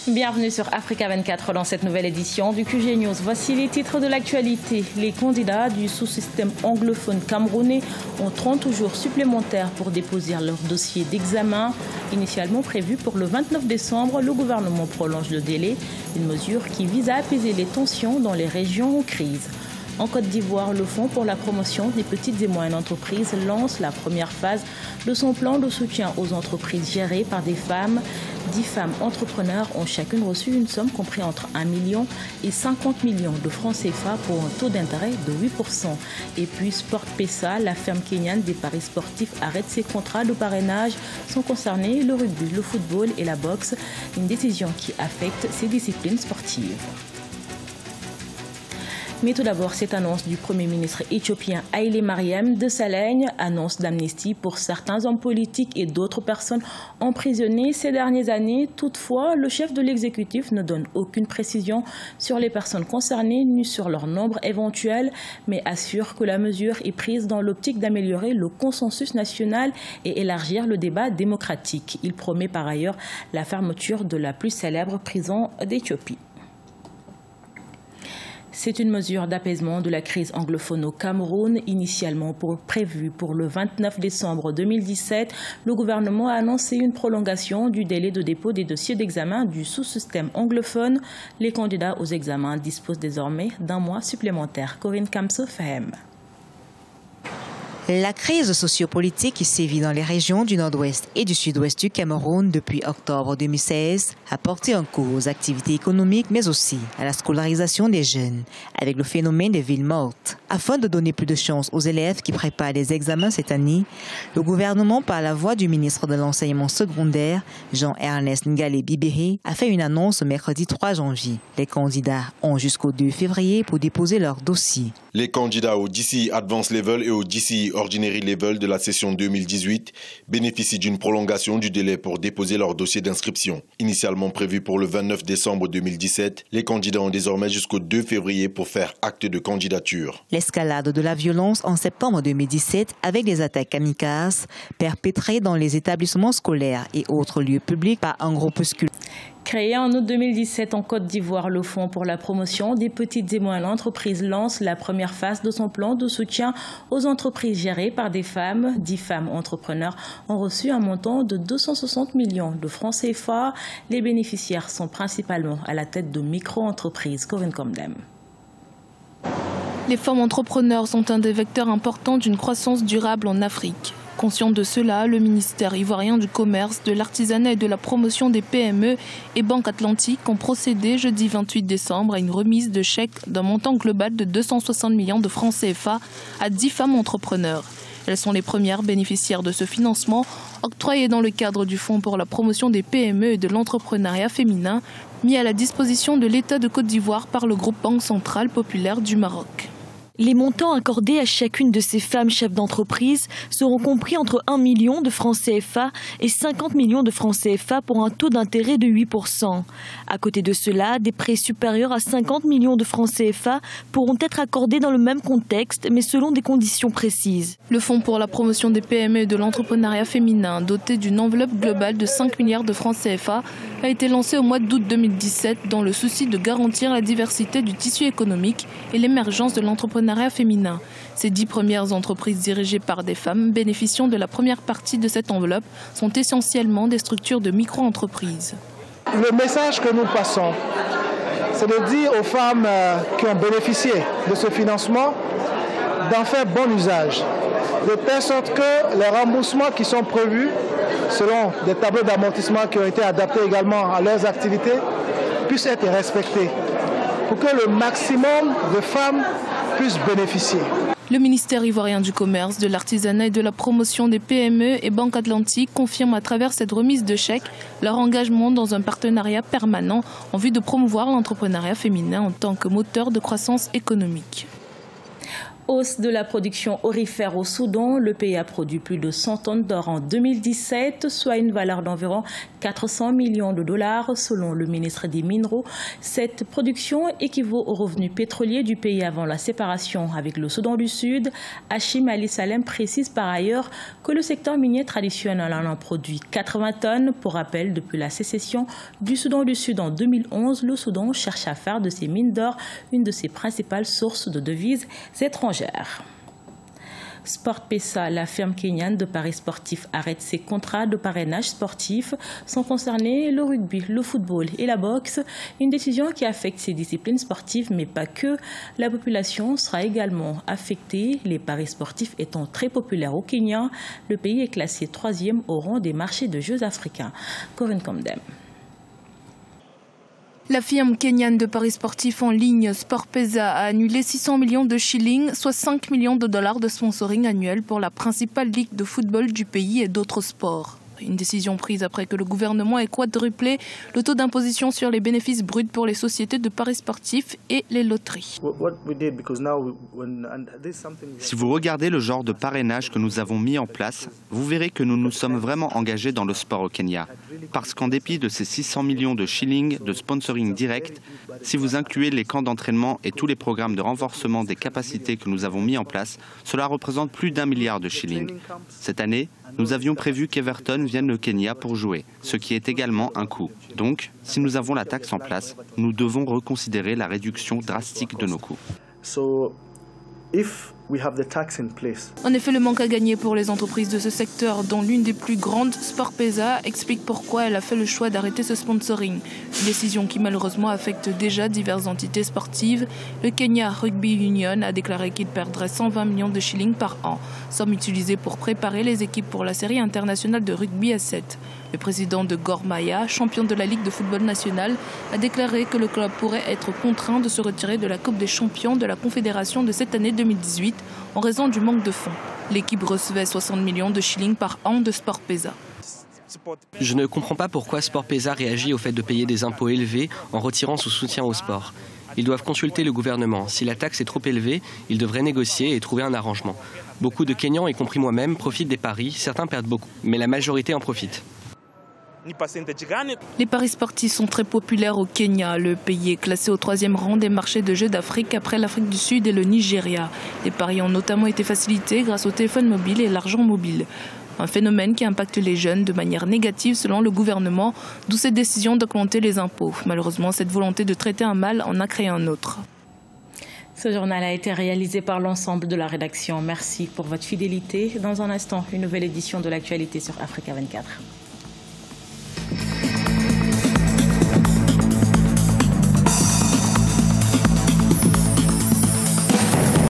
Bienvenue sur Africa 24 dans cette nouvelle édition du QG News. Voici les titres de l'actualité. Les candidats du sous-système anglophone camerounais ont 30 jours supplémentaires pour déposer leur dossier d'examen. Initialement prévu pour le 29 décembre, le gouvernement prolonge le délai, une mesure qui vise à apaiser les tensions dans les régions en crise. En Côte d'Ivoire, le Fonds pour la promotion des petites et moyennes entreprises lance la première phase de son plan de soutien aux entreprises gérées par des femmes. 10 femmes entrepreneurs ont chacune reçu une somme comprise entre 1 million et 50 millions de francs CFA pour un taux d'intérêt de 8%. Et puis Sport Pesa, la firme kenyane des paris sportifs, arrête ses contrats de parrainage. Sont concernés le rugby, le football et la boxe, une décision qui affecte ces disciplines sportives. Mais tout d'abord, cette annonce du Premier ministre éthiopien Haïlé Mariam Desalegn, annonce d'amnistie pour certains hommes politiques et d'autres personnes emprisonnées ces dernières années. Toutefois, le chef de l'exécutif ne donne aucune précision sur les personnes concernées ni sur leur nombre éventuel, mais assure que la mesure est prise dans l'optique d'améliorer le consensus national et élargir le débat démocratique. Il promet par ailleurs la fermeture de la plus célèbre prison d'Éthiopie. C'est une mesure d'apaisement de la crise anglophone au Cameroun, initialement prévue pour le 29 décembre 2017. Le gouvernement a annoncé une prolongation du délai de dépôt des dossiers d'examen du sous-système anglophone. Les candidats aux examens disposent désormais d'un mois supplémentaire. Corinne Kamso-Fahem. La crise sociopolitique qui sévit dans les régions du nord-ouest et du sud-ouest du Cameroun depuis octobre 2016 a porté un coup aux activités économiques mais aussi à la scolarisation des jeunes avec le phénomène des villes mortes. Afin de donner plus de chance aux élèves qui préparent les examens cette année, le gouvernement, par la voix du ministre de l'Enseignement secondaire, Jean-Ernest Ngalé Bibéré, a fait une annonce le mercredi 3 janvier. Les candidats ont jusqu'au 2 février pour déposer leur dossier. Les candidats au DCE Advanced Level et au DCE Ordinary Level de la session 2018 bénéficient d'une prolongation du délai pour déposer leur dossier d'inscription. Initialement prévu pour le 29 décembre 2017, les candidats ont désormais jusqu'au 2 février pour faire acte de candidature. L'escalade de la violence en septembre 2017 avec des attaques kamikazes perpétrées dans les établissements scolaires et autres lieux publics par un groupuscule. Créé en août 2017 en Côte d'Ivoire, le Fonds pour la promotion des petites et moyennes entreprises lance la première phase de son plan de soutien aux entreprises gérées par des femmes. 10 femmes entrepreneurs ont reçu un montant de 260 millions de francs CFA. Les bénéficiaires sont principalement à la tête de micro-entreprises. Corinne Comdem. Les femmes entrepreneurs sont un des vecteurs importants d'une croissance durable en Afrique. Conscient de cela, le ministère ivoirien du Commerce, de l'Artisanat et de la Promotion des PME et Banque Atlantique ont procédé jeudi 28 décembre à une remise de chèques d'un montant global de 260 millions de francs CFA à 10 femmes entrepreneurs. Elles sont les premières bénéficiaires de ce financement octroyé dans le cadre du Fonds pour la promotion des PME et de l'entrepreneuriat féminin mis à la disposition de l'État de Côte d'Ivoire par le groupe Banque Centrale Populaire du Maroc. Les montants accordés à chacune de ces femmes chefs d'entreprise seront compris entre 1 million de francs CFA et 50 millions de francs CFA pour un taux d'intérêt de 8%. À côté de cela, des prêts supérieurs à 50 millions de francs CFA pourront être accordés dans le même contexte, mais selon des conditions précises. Le Fonds pour la promotion des PME et de l'entrepreneuriat féminin, doté d'une enveloppe globale de 5 milliards de francs CFA, a été lancé au mois d'août 2017 dans le souci de garantir la diversité du tissu économique et l'émergence de l'entrepreneuriat féminin. Ces 10 premières entreprises dirigées par des femmes bénéficiant de la première partie de cette enveloppe sont essentiellement des structures de micro-entreprises. Le message que nous passons, c'est de dire aux femmes qui ont bénéficié de ce financement d'en faire bon usage, de telle sorte que les remboursements qui sont prévus, selon des tableaux d'amortissement qui ont été adaptés également à leurs activités, puissent être respectés pour que le maximum de femmes puissent bénéficier. Le ministère ivoirien du Commerce, de l'Artisanat et de la Promotion des PME et Banque Atlantique confirment à travers cette remise de chèques leur engagement dans un partenariat permanent en vue de promouvoir l'entrepreneuriat féminin en tant que moteur de croissance économique. Hausse de la production aurifère au Soudan. Le pays a produit plus de 100 tonnes d'or en 2017, soit une valeur d'environ 400 millions de dollars selon le ministre des Minerais. Cette production équivaut aux revenus pétroliers du pays avant la séparation avec le Soudan du Sud. Hachim Ali Salem précise par ailleurs que le secteur minier traditionnel en a produit 80 tonnes. Pour rappel, depuis la sécession du Soudan du Sud en 2011, le Soudan cherche à faire de ses mines d'or une de ses principales sources de devises étrangères. SportPesa, la firme kenyane de paris sportifs, arrête ses contrats de parrainage sportif. Sont concernés le rugby, le football et la boxe. Une décision qui affecte ces disciplines sportives, mais pas que. La population sera également affectée. Les paris sportifs étant très populaires au Kenya, le pays est classé 3e au rang des marchés de jeux africains. Corinne Comdem. La firme kenyane de paris sportifs en ligne SportPesa a annulé 600 millions de shillings, soit 5 millions de dollars de sponsoring annuel pour la principale ligue de football du pays et d'autres sports. Une décision prise après que le gouvernement ait quadruplé le taux d'imposition sur les bénéfices bruts pour les sociétés de paris sportifs et les loteries. Si vous regardez le genre de parrainage que nous avons mis en place, vous verrez que nous nous sommes vraiment engagés dans le sport au Kenya. Parce qu'en dépit de ces 600 millions de shillings de sponsoring direct, si vous incluez les camps d'entraînement et tous les programmes de renforcement des capacités que nous avons mis en place, cela représente plus d'1 milliard de shillings. Cette année, nous avions prévu qu'Everton vienne au Kenya pour jouer, ce qui est également un coût. Donc, si nous avons la taxe en place, nous devons reconsidérer la réduction drastique de nos coûts. En effet, le manque à gagner pour les entreprises de ce secteur, dont l'une des plus grandes, SportPesa, explique pourquoi elle a fait le choix d'arrêter ce sponsoring. Une décision qui malheureusement affecte déjà diverses entités sportives. Le Kenya Rugby Union a déclaré qu'il perdrait 120 millions de shillings par an, somme utilisée pour préparer les équipes pour la série internationale de rugby à 7. Le président de Gor Mahia, champion de la Ligue de football nationale, a déclaré que le club pourrait être contraint de se retirer de la Coupe des champions de la Confédération de cette année 2018 en raison du manque de fonds. L'équipe recevait 60 millions de shillings par an de SportPesa. Je ne comprends pas pourquoi SportPesa réagit au fait de payer des impôts élevés en retirant son soutien au sport. Ils doivent consulter le gouvernement. Si la taxe est trop élevée, ils devraient négocier et trouver un arrangement. Beaucoup de Kenyans, y compris moi-même, profitent des paris. Certains perdent beaucoup, mais la majorité en profite. Les paris sportifs sont très populaires au Kenya. Le pays est classé au 3e rang des marchés de jeux d'Afrique après l'Afrique du Sud et le Nigeria. Les paris ont notamment été facilités grâce au téléphone mobile et l'argent mobile. Un phénomène qui impacte les jeunes de manière négative selon le gouvernement, d'où cette décision d'augmenter les impôts. Malheureusement, cette volonté de traiter un mal en a créé un autre. Ce journal a été réalisé par l'ensemble de la rédaction. Merci pour votre fidélité. Dans un instant, une nouvelle édition de l'actualité sur Africa 24.